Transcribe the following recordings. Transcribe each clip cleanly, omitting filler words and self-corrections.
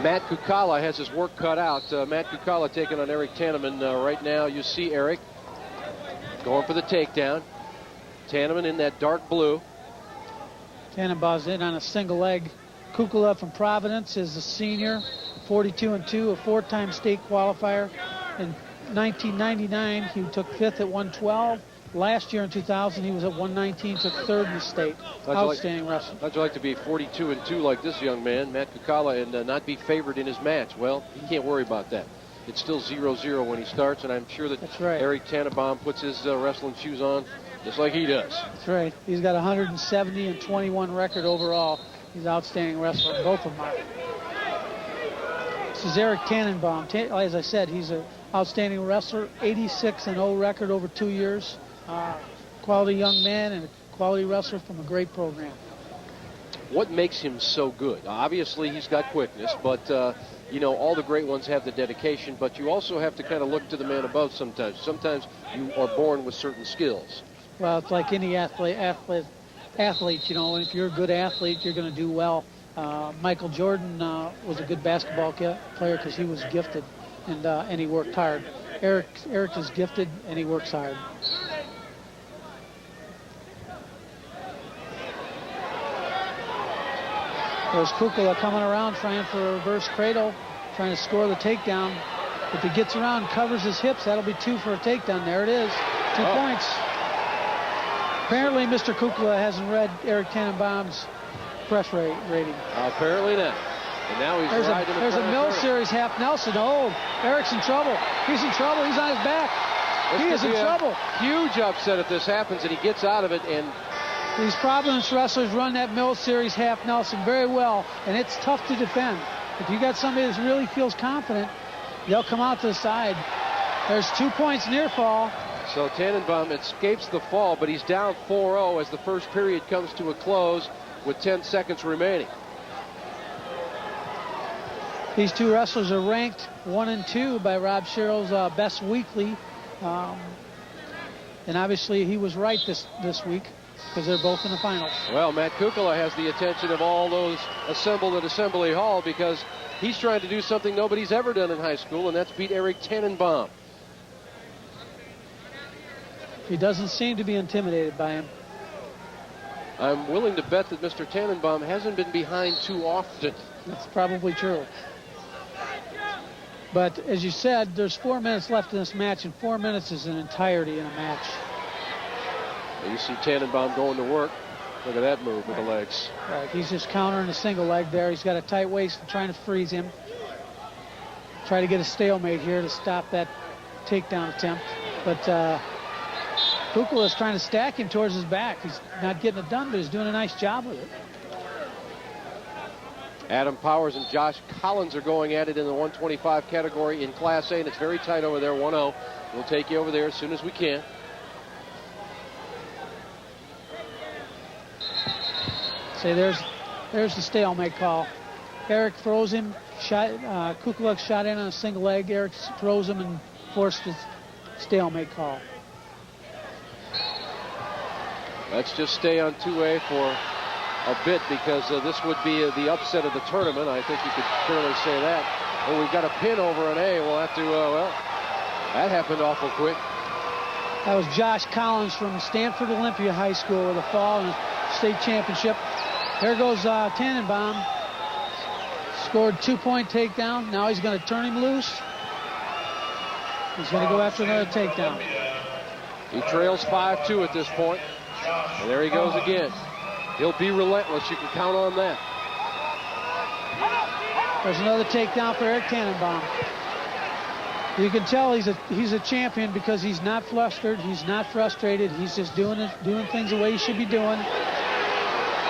Matt Kucala has his work cut out. Matt Kucala taking on Eric Tannenbaum. Right now you see Eric going for the takedown. Tannenbaum in that dark blue. Tannenbaum's in on a single leg. Kucala from Providence is a senior, 42-2, a four-time state qualifier. In 1999, he took 5th at 112. Last year in 2000, he was at 119, took 3rd in the state. Outstanding wrestler. How'd you like to be 42-2 like this young man, Matt Kucala, and not be favored in his match? Well, he can't worry about that. It's still 0-0 when he starts, and I'm sure that Eric Tannenbaum puts his wrestling shoes on just like he does. That's right. He's got a 170-21 record overall. He's an outstanding wrestler. Both of them are. This is Eric Tannenbaum. As I said, he's an outstanding wrestler. 86-0 record over 2 years. Quality young man and a quality wrestler from a great program. What makes him so good? Obviously, he's got quickness, but you know, all the great ones have the dedication, but you also have to kind of look to the man above sometimes. Sometimes you are born with certain skills. Well, it's like any athlete, you know, if you're a good athlete, you're going to do well. Michael Jordan was a good basketball player because he was gifted and he worked hard. Eric is gifted and he works hard. There's Kucala coming around trying for a reverse cradle, trying to score the takedown. If he gets around and covers his hips, that'll be 2 for a takedown. There it is, 2 points. Apparently, Mr. Kucala hasn't read Eric Tannenbaum's press rating. Apparently not. And now he's riding There's a Mill Series half Nelson. Oh, Eric's in trouble. He's in trouble. He's on his back. He is in trouble. Huge upset if this happens, and he gets out of it. And these Providence wrestlers run that Mill Series half Nelson very well, and it's tough to defend. If you got somebody that really feels confident, they'll come out to the side. There's 2 points near fall. So Tannenbaum escapes the fall, but he's down 4-0 as the first period comes to a close with 10 seconds remaining. These two wrestlers are ranked 1 and 2 by Rob Sherrill's Best Weekly. And obviously he was right this week because they're both in the finals. Well, Matt Kucala has the attention of all those assembled at Assembly Hall because he's trying to do something nobody's ever done in high school, and that's beat Eric Tannenbaum. He doesn't seem to be intimidated by him. I'm willing to bet that Mr. Tannenbaum hasn't been behind too often. That's probably true. But as you said, there's 4 minutes left in this match, and 4 minutes is an entirety in a match. You see Tannenbaum going to work. Look at that move with the legs. Right, he's just countering a single leg there. He's got a tight waist and trying to freeze him. Try to get a stalemate here to stop that takedown attempt. But Kucala is trying to stack him towards his back. He's not getting it done, but he's doing a nice job with it. Adam Powers and Josh Collins are going at it in the 125 category in Class A, and it's very tight over there, 1-0. We'll take you over there as soon as we can. See, there's the stalemate call. Eric throws him. Kucala shot in on a single leg. Eric throws him and forced the stalemate call. Let's just stay on 2A for a bit because this would be the upset of the tournament. I think you could fairly say that. Oh, we've got a pin over on A. We'll have to, well, that happened awful quick. That was Josh Collins from Stanford Olympia High School with a fall in the state championship. There goes Tannenbaum. Scored 2-point takedown. Now he's going to turn him loose. He's going to go after another takedown. He trails 5-2 at this point. And there he goes again. He'll be relentless. You can count on that. There's another takedown for Eric Tannenbaum. You can tell he's a champion because he's not flustered. He's not frustrated. He's just doing things the way he should be doing.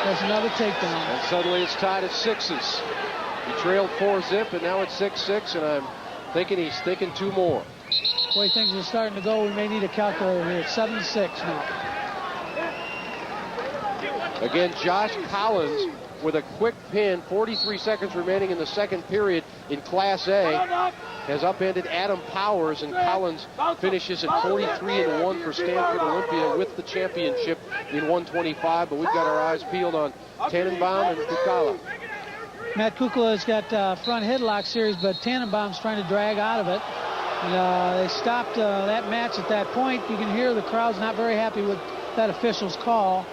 There's another takedown. And suddenly it's tied at 6s. He trailed 4-zip, and now it's 6-6, and I'm thinking he's thinking 2 more. The way things are starting to go, we may need a calculator here. It's 7-6 now. Again, Josh Collins with a quick pin, 43 seconds remaining in the second period in Class A, has upended Adam Powers, and Collins finishes at 43-1 for Stanford Olympia with the championship in 125, but we've got our eyes peeled on Tannenbaum and Kucala. Matt Kucala has got front headlock series, but Tannenbaum's trying to drag out of it. And they stopped that match at that point. You can hear the crowd's not very happy with that official's call.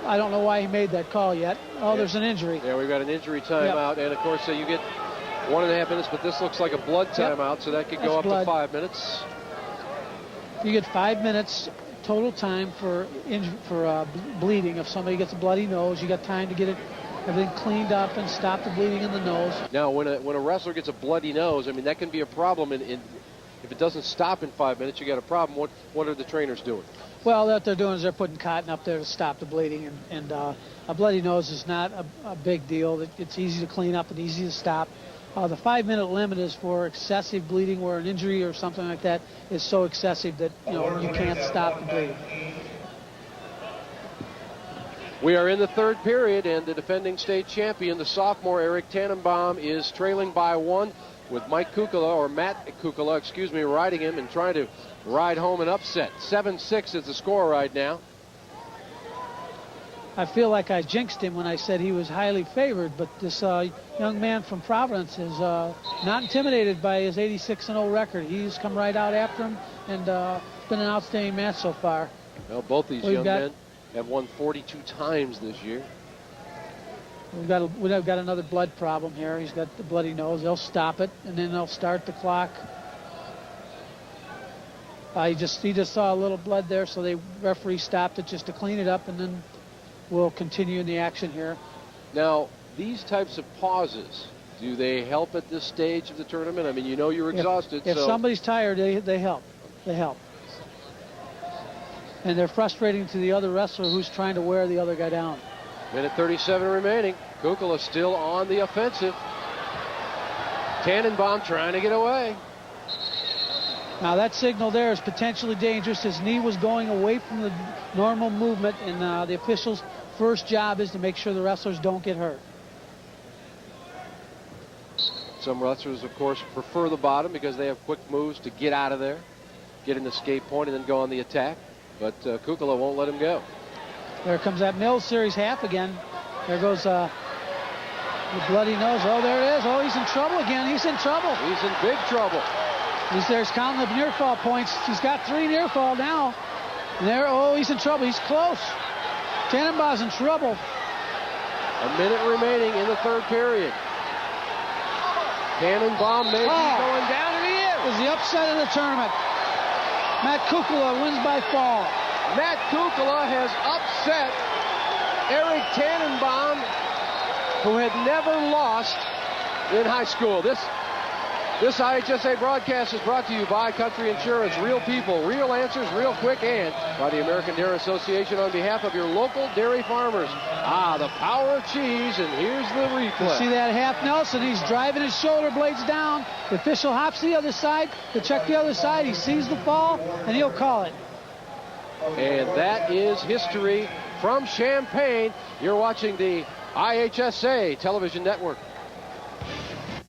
I don't know why he made that call yet. Oh, there's an injury. Yeah, we've got an injury timeout. And, of course, you get 1.5 minutes, but this looks like a blood timeout, so that could go up to 5 minutes. You get 5 minutes total time for bleeding. If somebody gets a bloody nose, you got time to get everything cleaned up and stop the bleeding in the nose. Now, when a wrestler gets a bloody nose, I mean, that can be a problem. If it doesn't stop in 5 minutes, you got a problem. What are the trainers doing? Well, what they're doing is they're putting cotton up there to stop the bleeding. And a bloody nose is not a big deal. It's easy to clean up and easy to stop. The 5 minute limit is for excessive bleeding, where an injury or something like that is so excessive that you can't stop the bleeding. We are in the third period, and the defending state champion, the sophomore Eric Tannenbaum, is trailing by 1 with Matt Kucala, riding him and trying to ride home an upset. 7-6 is the score right now. I feel like I jinxed him when I said he was highly favored, but this young man from Providence is not intimidated by his 86-0 record. He's come right out after him, and it's been an outstanding match so far. Well, both these young men have won 42 times this year. We've got another blood problem here. He's got the bloody nose. They'll stop it, and then they'll start the clock. He just saw a little blood there, so the referee stopped it just to clean it up, and then we'll continue in the action here. Now, these types of pauses, do they help at this stage of the tournament? I mean, you're exhausted. If somebody's tired, they help. They help. And they're frustrating to the other wrestler who's trying to wear the other guy down. Minute 37 remaining. Kucala still on the offensive. Tannenbaum trying to get away. Now that signal there is potentially dangerous. His knee was going away from the normal movement, and the official's first job is to make sure the wrestlers don't get hurt. Some wrestlers, of course, prefer the bottom because they have quick moves to get out of there, get an escape point, and then go on the attack. But Kucala won't let him go. There comes that Mills Series half again. There goes the bloody nose. Oh, there it is. Oh, he's in trouble again. He's in trouble. He's in big trouble. He's counting the near fall points. He's got 3 near fall now. And he's in trouble. He's close. Tannenbaum's in trouble. A minute remaining in the third period. Tannenbaum may be going down, and he is. It's the upset of the tournament. Matt Kucala wins by fall. Matt Kucala has upset Eric Tannenbaum, who had never lost in high school. This IHSA broadcast is brought to you by Country Insurance. Real people, real answers, real quick, and by the American Dairy Association on behalf of your local dairy farmers. The power of cheese, and here's the replay. You see that half Nelson? He's driving his shoulder blades down. The official hops to the other side to check the other side. He sees the fall, and he'll call it. And that is history from Champaign. You're watching the IHSA Television Network.